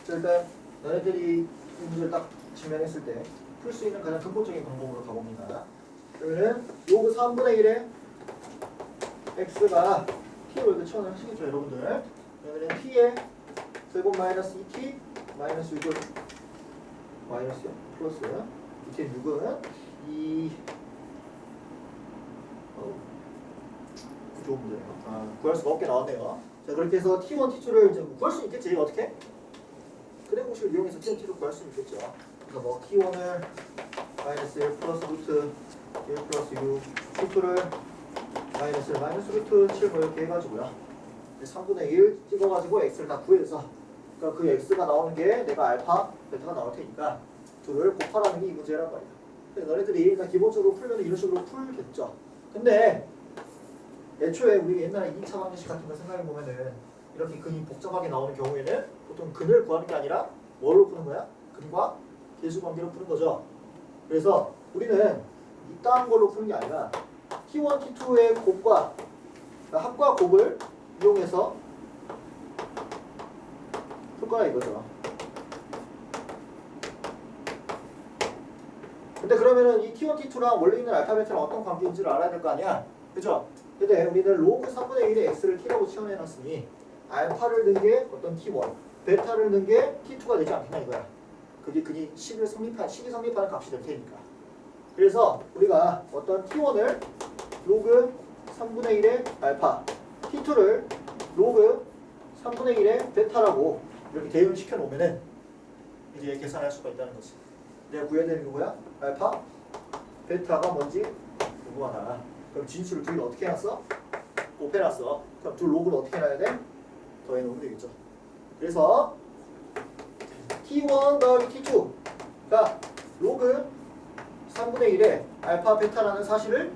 자, 일단 너네들이 이 문제를 딱 직면했을 때 풀 수 있는 가장 근본적인 방법으로 가봅니다. 그러면은 로그 3분의 1에 x가 t로 이렇게 치환을 하시겠죠, 여러분들. 그러면은 t에 제곱 마이너스 2t 마이너스 6을 마이너스요 플러스 2t 6은 2 좋은 문제네요. 구할 수가 없게 나왔네요. 자, 그렇게 해서 t1, t2를 이제 구할 수 있겠지. 어떻게? 그래 공식을 이용해서 t1, t2를 구할 수 있겠죠. 그래서 뭐 t1을 마이너스 1 플러스 루트 1 플러스 6, t2를 마이너스 1 마이너스 루트 7 뭐 이렇게 해가지고요. 3분의 1 찍어가지고 x를 다 구해서 그러니까 그 x가 나오는 게 내가 알파, 베타가 나올 테니까 둘을 곱하라는 게 이 문제란 말이야. 근데 너네들이 일단 기본적으로 풀면 이런 식으로 풀겠죠. 근데 애초에 우리 옛날에 2차 방정식 같은 거 생각해보면은 이렇게 근이 복잡하게 나오는 경우에는 보통 근을 구하는 게 아니라 뭘로 푸는 거야? 근과 계수 관계로 푸는 거죠. 그래서 우리는 이딴 걸로 푸는 게 아니라 t1, t2의 곱과 그러니까 합과 곱을 이용해서 풀 거야 이거죠. 근데 그러면은 이 t1, t2랑 원래 있는 알파벳이랑 어떤 관계인지를 알아야 될 거 아니야? 그죠? 근데 우리는 로그 3분의 1의 x를 t라고 치환해놨으니 알파를 넣은 게 어떤 t1, 베타를 넣은 게 t2가 되지 않겠냐 이거야. 그게 근이 10이 성립하는 값이 될 테니까. 그래서 우리가 어떤 t1을 로그 3분의 1의 알파, t2를 로그 3분의 1의 베타라고 이렇게 대응을 시켜놓으면은 이제 계산할 수가 있다는 거지. 내가 구해야 되는 게 뭐야? 알파, 베타가 뭔지 궁금하다. 그럼 진수를 둘이 어떻게 해놨어? 곱해놨어. 그럼 둘 로그를 어떻게 해놔야 돼? 더해놓으면 되겠죠. 그래서 t1 더하기 t2가 로그 3분의 1의 알파, 베타라는 사실을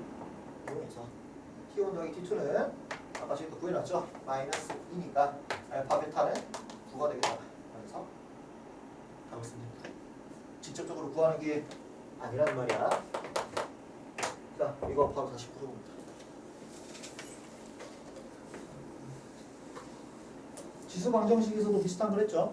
이용해서 t1 더하기 t2는 아까 저희가 구해놨죠? 마이너스 2니까 알파, 베타는 9가 되겠다. 그래서 하고 있습니다. 직접적으로 구하는 게 아니란 말이야. 자, 이거 바로 다시 풀어봅니다. 지수 방정식에서도 비슷한 걸 했죠?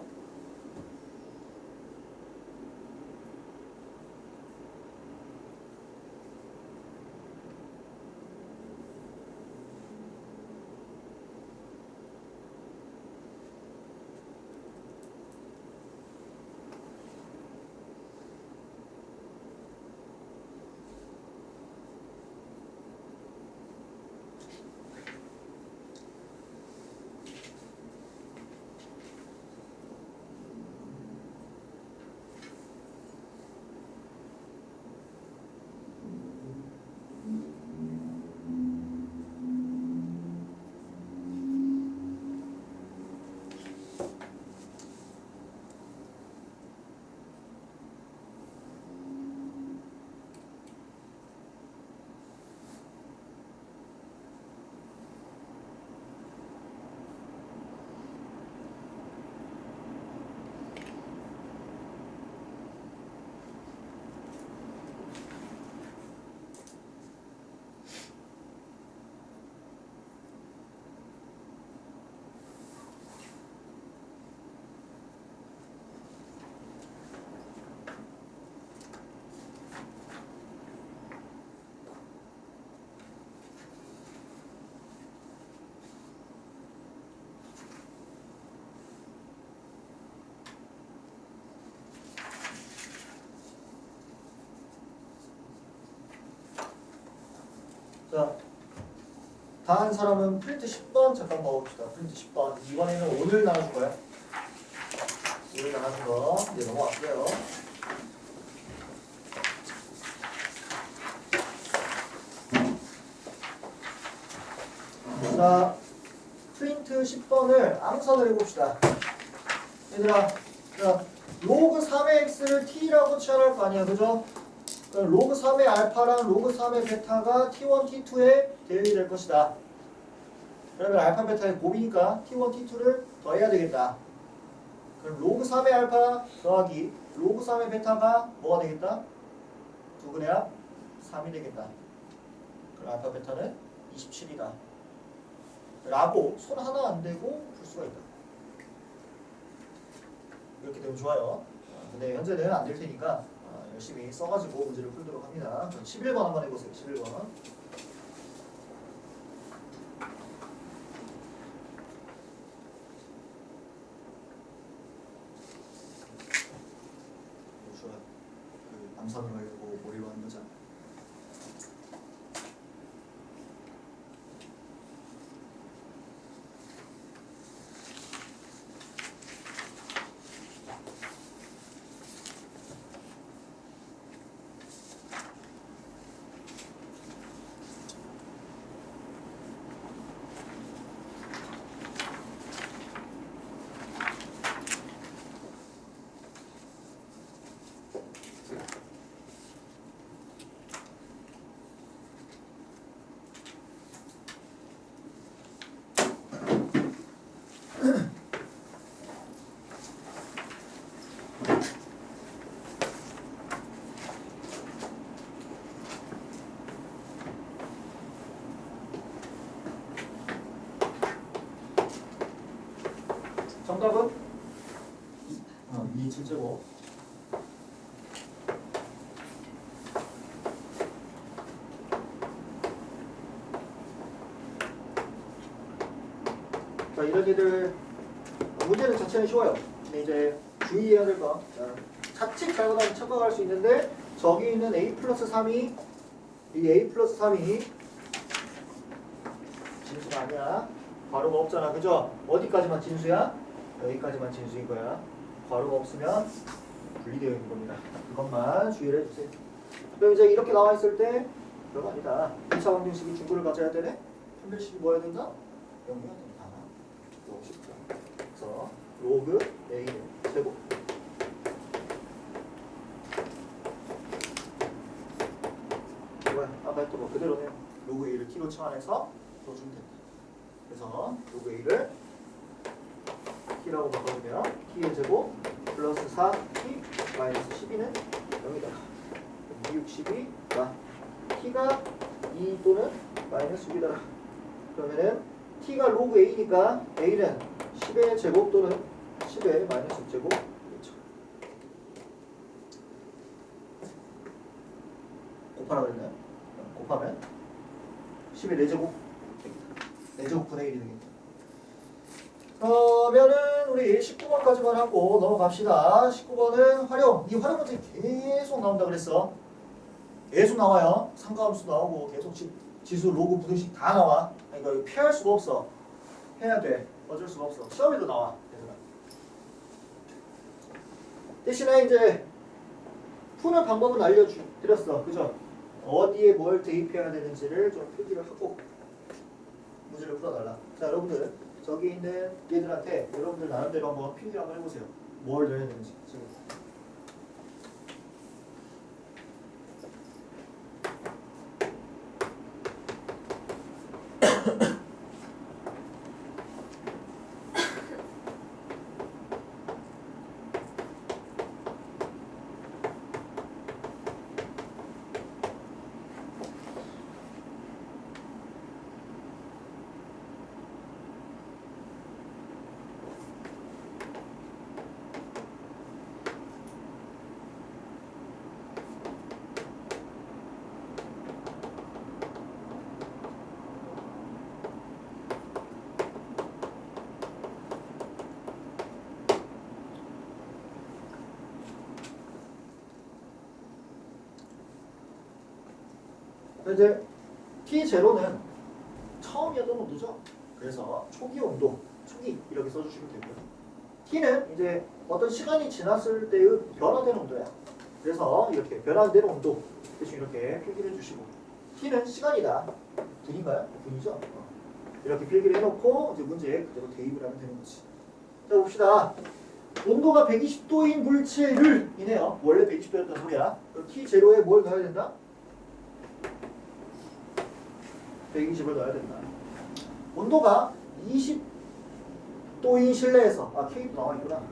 자, 다 한 사람은 프린트 10번 잠깐 봐봅시다. 프린트 10번. 이번에는 오늘 나눠줄 거야. 오늘 나눠준 거 이제 넘어갈게요. 자, 프린트 10번을 암산을 해봅시다. 얘들아, 자, 로그 3의 x를 t라고 치환할 거 아니야, 그죠? 로그 3의 알파랑 로그 3의 베타가 t1, t2의 대응이 될 것이다. 그러면 알파, 베타의 곱이니까 t1, t2를 더해야 되겠다. 그럼 로그 3의 알파 더하기 로그 3의 베타가 뭐가 되겠다? 2분의 합 3이 되겠다. 그럼 알파, 베타는 27이다. 라고 손 하나 안 대고 풀 수가 있다. 이렇게 되면 좋아요. 근데 현재는 안 될 테니까 열심히 써가지고 문제를 풀도록 합니다. 11번 한번 해보세요. 11번. 그 암산을 하려고 머리로 하는 거죠. 정답은 2 7제곱. 자, 이런 애들 문제는 자체는 쉬워요. 근데 이제 주의해야 될 거. 자칫 잘못하면 착각할 수 있는데 저기 있는 a 플러스 3이 이 a 플러스 3이 진수가 아니야. 괄호가 없잖아. 그죠? 어디까지만 진수야? 여기까지만 진수인 거야. 괄호가 없으면 분리되어 있는 겁니다. 그것만 주의를 해주세요. 그럼 이제 이렇게 나와 있을 때 별거 아니다. 2차 방정식이 중구를 가져야 되네. 판별식이 뭐 해야 된다? 0이어야 된다. 50점. 그래서 로그 A 제곱. 뭐야? 아까 했던 거 그대로네요. 로그 A를 T로 치환해서 써주면 된다. 그래서 로그 A를 T라고 바꿔주면 T의 제곱 플러스 4T 마이너스 12는 0이다. 262가 T가 2 또는 마이너스 6이다. 그러면은 T가 로그 A니까 A는 10의 제곱 또는 10의 마이너스 6제곱 되겠죠. 곱하라고 했나요? 곱하면 10의 4제곱 되겠다. 4제곱 분의 1이 되겠다. 그러면은 우리 19번까지만 하고 넘어갑시다. 19번은 활용. 이 활용 문제 계속 나온다 그랬어. 계속 나와요. 상가함수 나오고 계속 지수, 로그, 부등식 다 나와. 그러니까 피할 수가 없어. 해야 돼. 어쩔 수가 없어. 시험에도 나와. 얘들아. 대신에 이제 푸는 방법은 알려드렸어. 그죠? 어디에 뭘 대입해야 되는지를 좀 표기를 하고 문제를 풀어달라. 자, 여러분들 저기 있는 얘들한테 여러분들 나름대로 한번 필기 한번 해보세요. 뭘 넣어야 되는지. 지금. 이제 T0는 처음이어도 온도죠. 그래서 초기 온도, 초기 이렇게 써주시면 되고요. T는 이제 어떤 시간이 지났을 때의 변화된 온도야. 그래서 이렇게 변화된 온도 대신 이렇게 필기를 해주시고 T는 시간이다. 분인가요? 분이죠. 이렇게 필기를 해놓고 이제 문제에 그대로 대입을 하면 되는 거지. 자 봅시다. 온도가 120도인 물체를 이네요. 원래 120도였던 소리야. T0에 뭘 넣어야 된다? 120을 넣어야 된다. 온도가 20도인 실내에서 K도 나와 있구나.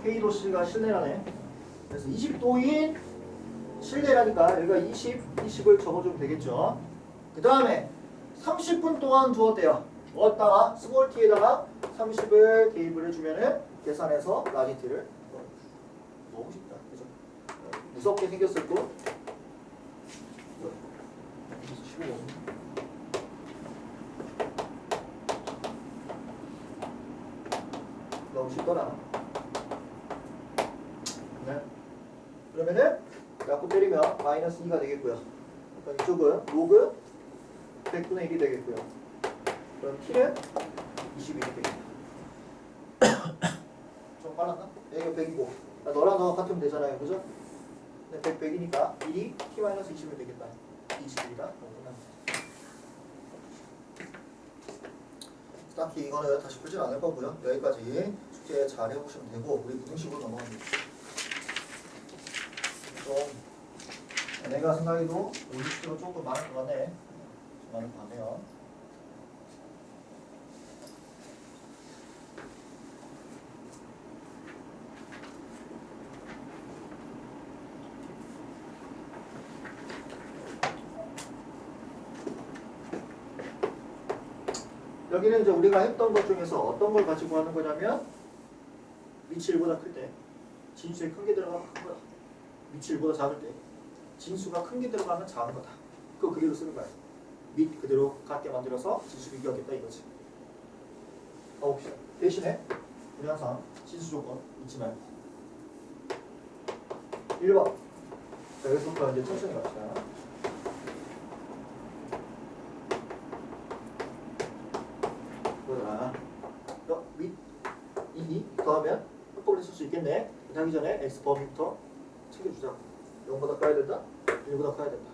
K도씨가 실내라네. 그래서 20도인 실내라니까 여기가 20을 적어주면 되겠죠. 그 다음에 30분 동안 두었대요. 어디다가 스몰 t에다가 30을 대입을 해주면은 계산해서 라지 t를 너무 쉽다. 그죠? 무섭게 생겼을 거. 15. 너무 쉽더라. 네. 그러면은 약분 때리면 마이너스 2가 되겠고요. 그럼 이쪽은 로그 100분의 1이 되겠고요. 그럼 t는 21이 되겠다. 좀 빨랐나? 여기가 100이고 너랑 너가 같으면 되잖아요. 그죠? 100, 100이니까 1이 t-20이 되겠다. 21이다. 딱히 이거는 다시 풀진 않을 거고요. 여기까지 숙제 잘 해보시면 되고 우리 무등식으로 넘어갑니다. 좀 내가 생각해도 50kg 조금 많은 거 같네. 좀 많은 거 같네요. 여기는 이제 우리가 했던 것 중에서 어떤 걸 가지고 하는 거냐면 밑이 1보다 클 때 진수에 큰 게 들어가면 큰 거다. 밑이 1보다 작을 때 진수가 큰 게 들어가면 작은 거다. 그거 그대로 쓰는 거야. 밑 그대로 같게 만들어서 진수 비교하겠다 이거지. 가봅시다. 대신에 우리 항상 진수 조건 잊지 말고 1번. 자, 여기서부터 이제 천천히 갑시다. 밑 2 더하면 한꺼번에 쓸 수 있겠네. 하기 전에 x 범위부터 챙겨주자. 0보다 커야 된다. 1보다 커야 된다.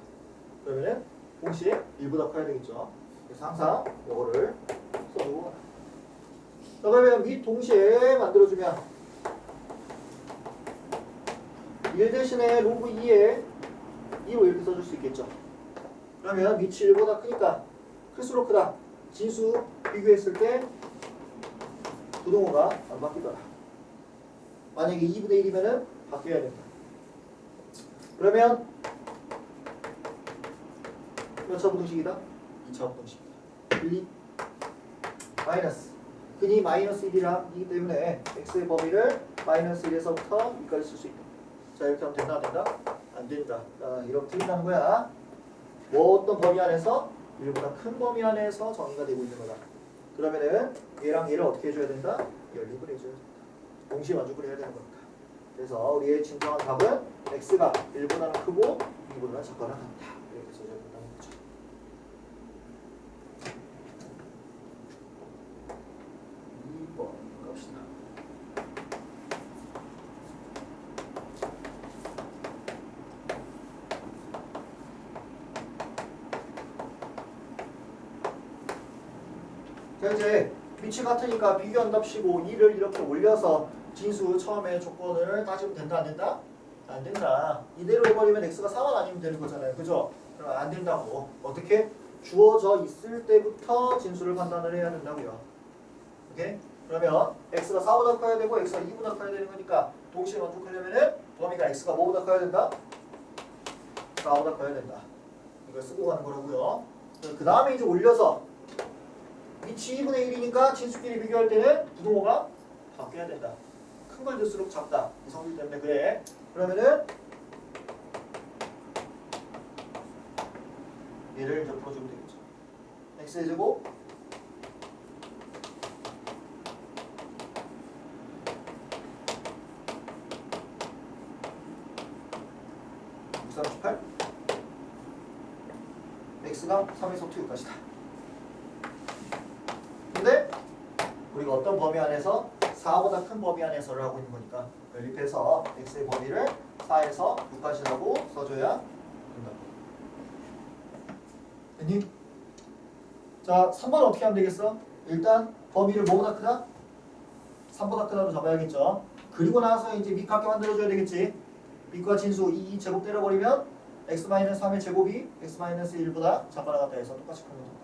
그러면은 동시에 1보다 커야 되겠죠. 그래서 항상 이거를 써주고. 그러면 밑 동시에 만들어주면 1 대신에 로그 2에 2로 이렇게 써줄 수 있겠죠. 그러면 밑이 1보다 크니까 클수록 크다. 진수 비교했을 때 부동호가 안 바뀌더라. 만약에 2분의 1이면은 바뀌어야 된다. 그러면 몇 차 부등식이다? 2차 부등식이다. 1, 2 마이너스. 근이 마이너스 1이기 때문에 x의 범위를 마이너스 1에서부터 2까지 쓸 수 있다. 자, 이렇게 하면 된다, 안 된다? 안 된다. 자, 이렇게 틀린다는 거야. 뭐 어떤 범위 안에서? 1보다 큰 범위 안에서 정의가 되고 있는 거다. 그러면은 얘랑 얘를 어떻게 해줘야 된다? 연립을 해줘야 된다. 동시에 만족을 해야 되는 거니까. 그래서 우리의 진정한 답은 x가 1보다는 크고 2보다는 작거나 같다. 이렇게 써줘야 된다는 거죠. 갑시다. 자, 이제 밑이 같으니까 비교한답시고 2를 이렇게 올려서 진수 처음에 조건을 따지면 된다 안 된다? 안 된다. 이대로 해버리면 x가 4만 아니면 되는 거잖아요. 그죠? 그럼 안 된다고. 어떻게? 주어져 있을 때부터 진수를 판단을 해야 된다고요. 오케이? 그러면 x가 4보다 커야 되고 x가 2보다 커야 되는 거니까 동시에 만족하려면은 범위가 x가 뭐보다 커야 된다? 4보다 커야 된다. 이걸 쓰고 가는 거라고요. 그 다음에 이제 올려서 밑이 2분의 1이니까 진수끼리 비교할 때는 부동호가 바뀌어야 된다. 큰 걸 들수록 작다. 이 성질 때문에 그래. 그러면은 얘를 이제 풀어주면 되겠죠. x의 제곱 38 x가 3에서 2까지다. 근데 우리가 어떤 범위 안에서 4보다 큰 범위 안에서를 하고 있는 거니까 연립해서 x의 범위를 4에서 6까지라고 써줘야 된다고. 됐니? 자, 3번 어떻게 하면 되겠어? 일단 범위를 뭐보다 크다? 3보다 크다로 잡아야겠죠. 그리고 나서 이제 밑 같게 만들어줘야 되겠지. 밑과 진수 2 제곱 때려버리면 x-3의 제곱이 x-1보다 작거나 같다 해서 똑같이 풀면 된다.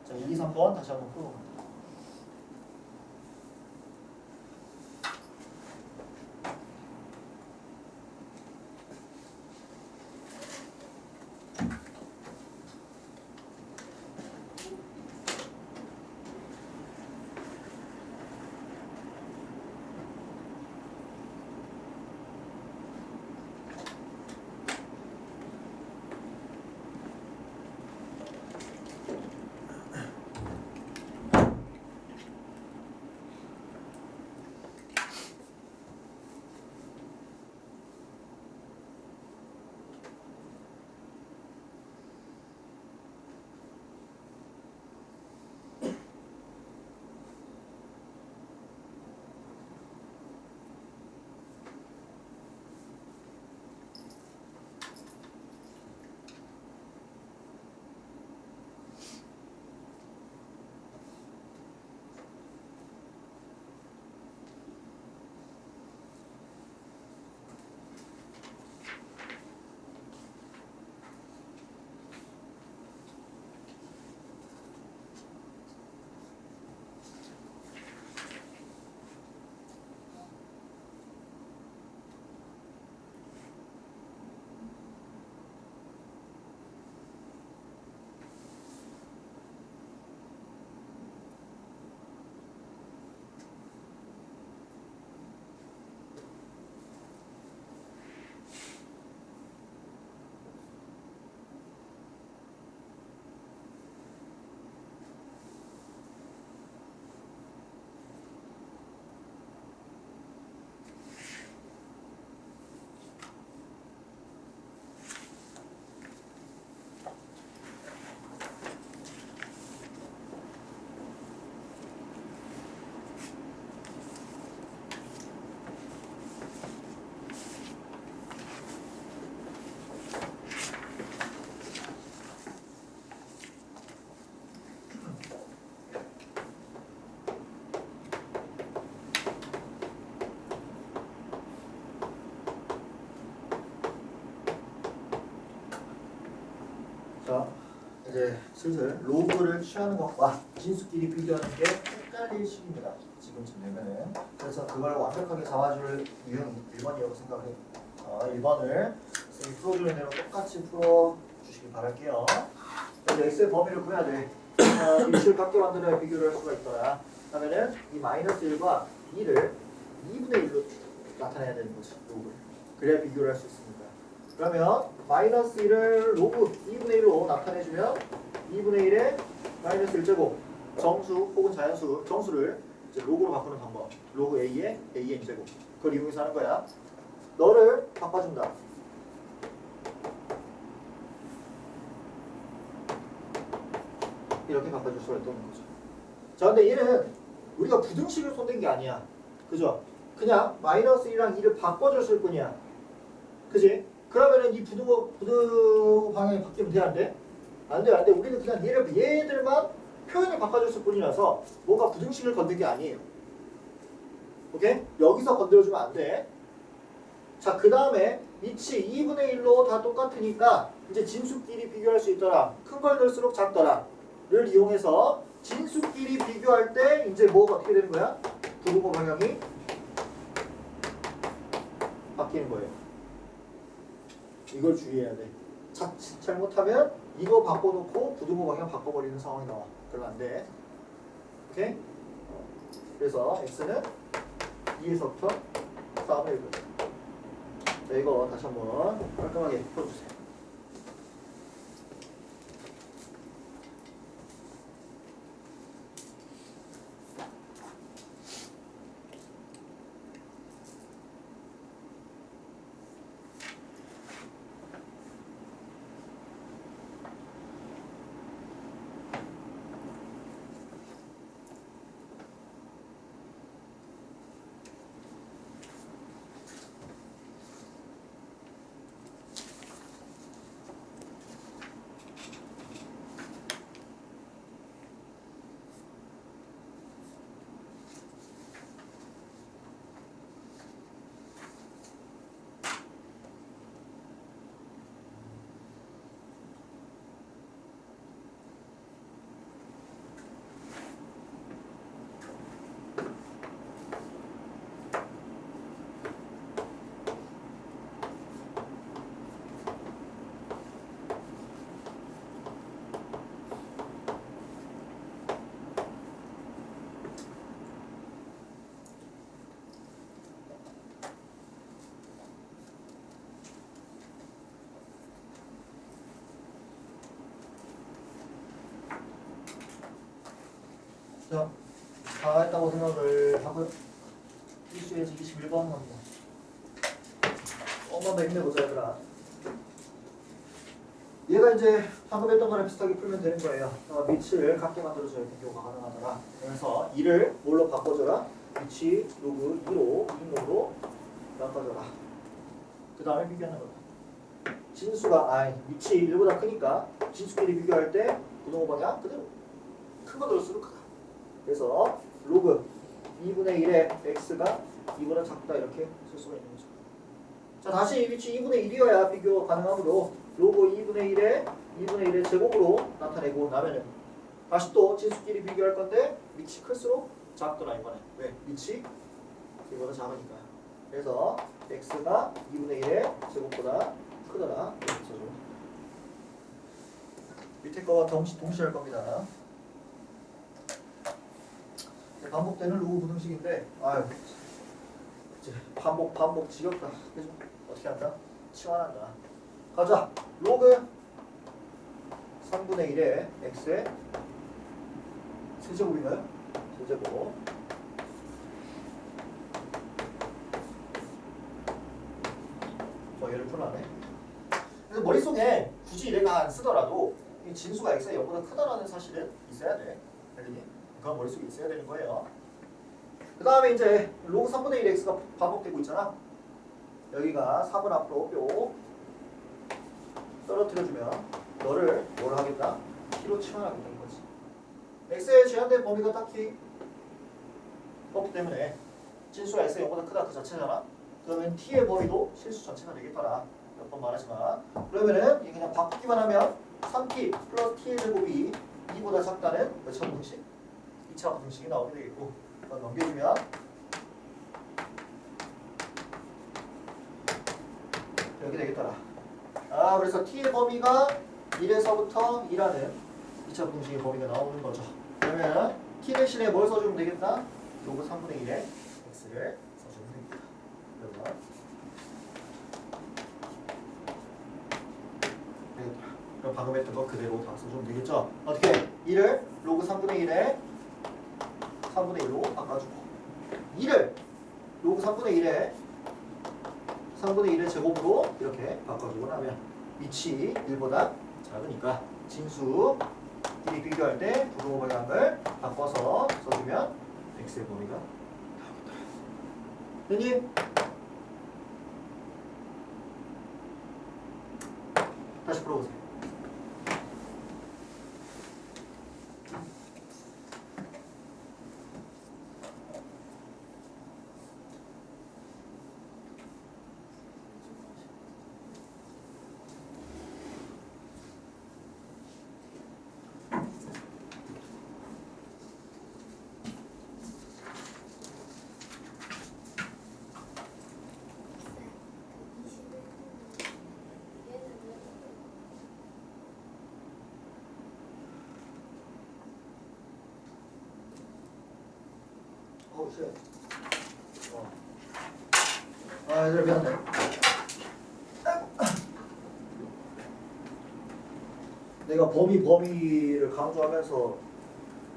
자, 1, 2, 3번 다시 한번 풀어봅니다. 슬슬 로그를 취하는 것과 진수끼리 비교하는 게 헷갈릴 시기입니다. 지금쯤 되면은. 그래서 그걸 완벽하게 잡아줄 유형이 1번이라고 생각을 해요. 1번을 선생님이 풀어주는 대로 똑같이 풀어주시기 바랄게요. 그래서 x의 범위를 구해야 돼. 위치를 갖게 만들어야 비교를 할 수가 있더라. 그러면은 이 마이너스 1과 2를 2분의 1로 나타내야 되는 거지. 로그를. 그래야 비교를 할 수 있습니다. 그러면 마이너스 1을 로그 2분의 1로 나타내주면 2분의 1에 마이너스 1제곱 정수 혹은 자연수 정수를 이제 로그로 바꾸는 방법. 로그 a에 an제곱. 그걸 이용해서 하는 거야. 너를 바꿔준다. 이렇게 바꿔줄 수가 있다는 거죠. 자, 근데 얘는 우리가 부등식을 손댄 게 아니야. 그죠? 그냥 마이너스 1이랑 2를 바꿔줬을 뿐이야. 그지? 그러면은 이 부등 방향이 바뀌면 돼, 안 돼? 안 돼, 안 돼. 우리는 그냥 얘들만 표현을 바꿔줬을 뿐이라서 뭔가 부등식을 건든 게 아니에요. 오케이? 여기서 건드려주면 안 돼. 자, 그 다음에 위치 2분의 1로 다 똑같으니까 이제 진수끼리 비교할 수 있더라. 큰 걸 넣을수록 작더라. 를 이용해서 진수끼리 비교할 때 이제 뭐가 어떻게 되는 거야? 부등호 방향이 바뀌는 거예요. 이걸 주의해야 돼. 자칫 잘못하면 이거 바꿔놓고 부등호 방향 바꿔버리는 상황이 나와. 그러면 안 돼. 오케이? 그래서 x는 2에서부터 4분의 1. 자, 이거 다시 한번 깔끔하게 풀어주세요. 자, 다 했다고 생각을 하고요. 이슈에서 21번 갑니다. 엄마 더 힘내보자, 얘들아. 얘가 이제 방금 했던 거랑 비슷하게 풀면 되는 거예요. 위치를 같게 만들어줘야 비교가 가능하더라. 그래서 2를 뭘로 바꿔줘라? 위치 로그 2로 2로로 바꿔줘라. 그 다음에 비교하는 거다. 진수가 위치 1보다 크니까 진수끼리 비교할 때 부등호 방향 그대로 큰 거 들을수록 크다. 그래서 로그 2분의 1의 x가 2보다 작다 이렇게 쓸 수가 있는 거죠. 자, 다시 위치 2분의 1이어야 비교 가능하므로 로그 2분의 1의 제곱으로 나타내고 나면은 다시 또 진수끼리 비교할 건데 위치 클수록 작더라 이번에. 왜? 위치 이보다 작으니까. 그래서 x가 2분의 1의 제곱보다 크더라 이렇게 써줘. 밑에 거와 동시에 할 겁니다. 반복되는 로그 부등식인데 이제 반복 지겹다. 그죠? 어떻게 한다? 치환한다. 가자. 로그 3분의 1의 x의 세제곱인가요? 세제곱. 얘를 풀어내. 그래서 머릿속에 굳이 내가 안 쓰더라도 이 진수가 x가 0보다 크다라는 사실은 있어야 돼. 알겠니? 그건 머릿속에 있어야 되는 거예요. 그 다음에 이제 로그 3분의 1 x가 반복되고 있잖아. 여기가 3을 앞으로 뿅 떨어뜨려주면 너를 뭘 하겠다? t로 치환하겠다는 거지. x에 제한된 범위가 딱히 없기 때문에 진수가 x가 0보다 크다 그 자체잖아. 그러면 t의 범위도 실수 전체가 되겠더라. 몇 번 말하지만. 그러면은 이게 그냥 바꾸기만 하면 3t 플러스 t의 제곱이 2보다 작다는 몇 차 분식? 2차 분식이 나오게 되겠고 넘겨주면 이렇게 되겠더라. 아, 그래서 t의 범위가 1에서부터 2라는 2차 분식의 범위가 나오는 거죠. 그러면 t 대신에 뭘 써주면 되겠다? 로그 3분의 1의 x를 써주면 됩니다. 그러면 그럼 방금 했던 거 그대로 다 써주면 되겠죠? 어떻게? 1을 로그 3분의 1에 3분의 1로 바꿔주고 2를 로그 3분의 1에 3분의 1의 제곱으로 이렇게 바꿔주고 나면 위치 1보다 작으니까 진수 끼리 비교할 때 부등호 방향을 바꿔서 써주면 x의 범위가 나옵니다. 됐니? 다시 풀어보세요. 아, 얘들아 미안해. 내가 범위를 강조하면서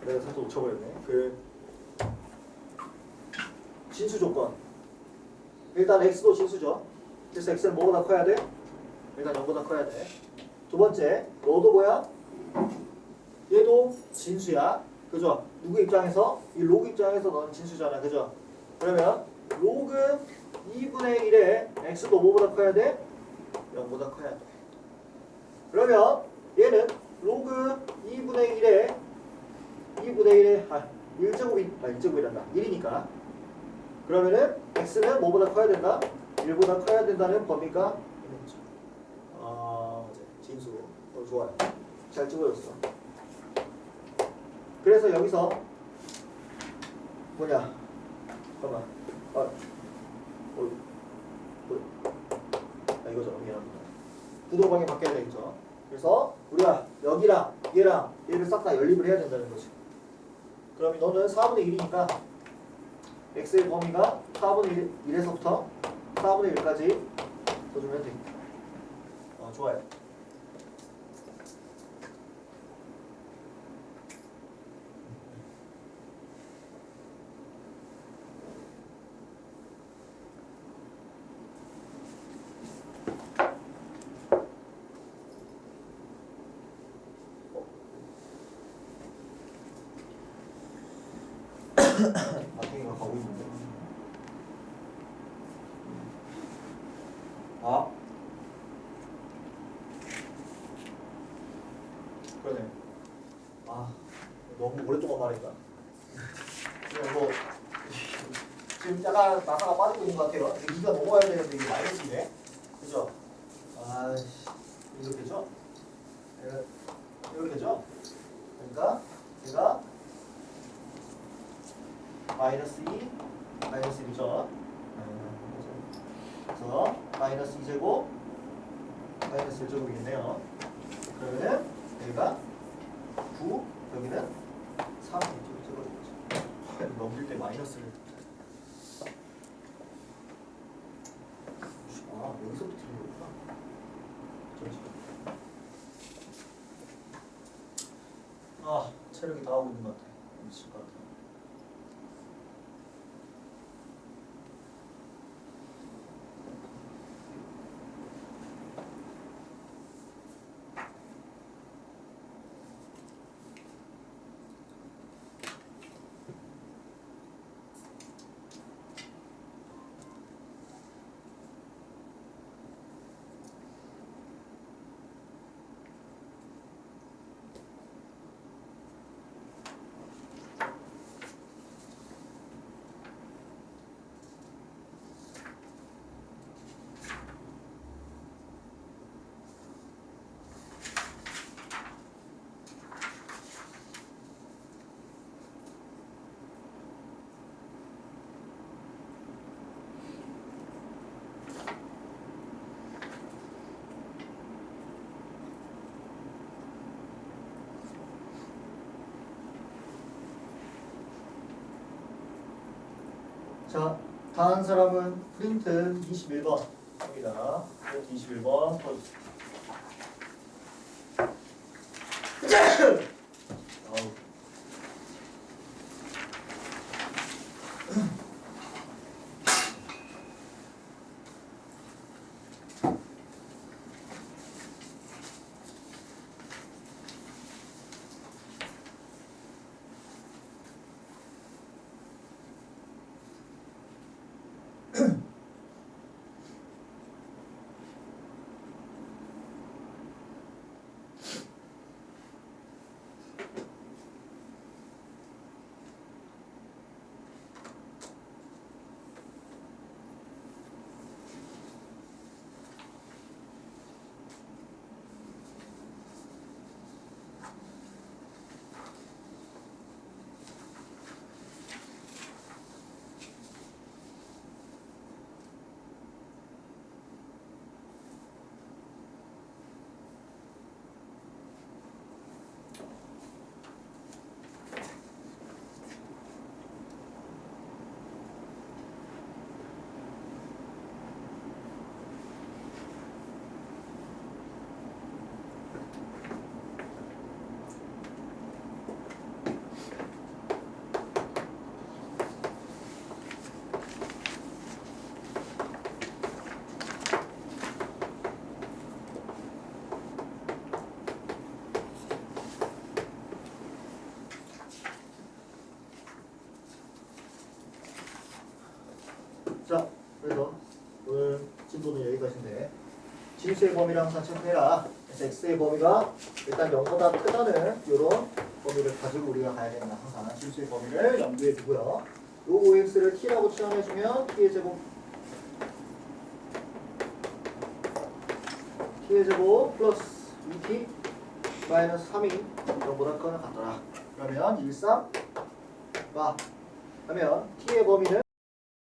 내가 살짝 놓쳐버렸네. 그 진수 조건. 일단 x도 진수죠. 그래서 x는 뭐보다 커야 돼? 일단 0보다 커야 돼. 두 번째, 너도 뭐야? 얘도 진수야. 그죠? 누구 입장에서? 이 로그 입장에서 너는 진수잖아. 그죠? 그러면 로그 2분의 1에 x도 뭐보다 커야 돼? 0보다 커야 돼. 그러면 얘는 로그 2분의 1에 1제곱이란다. 1이니까. 그러면은 x는 뭐보다 커야 된다? 1보다 커야 된다는 범위가 있는 거죠. 진수. 좋아요. 잘 찍어줬어. 그래서 여기서 뭐냐? 잠깐만. 이거죠. 미안합니다. 부등호 방향 바뀌어야 되겠죠. 그래서 우리가 여기랑 얘랑 얘를 싹 다 연립을 해야 된다는 거지. 그러면 너는 4분의 1이니까 x의 범위가 4분의 1에서부터 4분의 1까지 써주면 됩니다. 좋아요. 마탱이가 가고 있는데. 그러네. 너무 오랫동안 말했다. 뭐 지금 약간 나사가 빠지고 있는 것 같아요. 이가 넘어가야 되는데 이게 마이너스네. 그죠? 이렇게죠? 이렇게죠? 그러니까 제가 마이너스 2, 마이너스 1이죠. 그래서 마이너스 2제곱, 마이너스 1제곱이겠네요. 그러면은 여기가 9, 여기는 3 이렇게 넘길 때 마이너스를 여기서부터 틀린 거구나. 체력이 다 하고 있는 것 같아. 미칠 것 같아. 자, 다음 사람은 프린트 21번입니다. 프린트 21번 퍼주세요. 아우. 자, 그래서 오늘 진도는 여기까지인데 진수의 범위랑 산책해라. 그래서 x의 범위가 일단 0보다 크다는 이런 범위를 가지고 우리가 가야 되는 항상 진수의 범위를 염두에 두고요. 로그 5x를 t라고 취함해주면 t의 제곱 플러스 2t 마이너스 3이 0보다 크거나 같더라. 그러면 1, 3가 하면 t의 범위는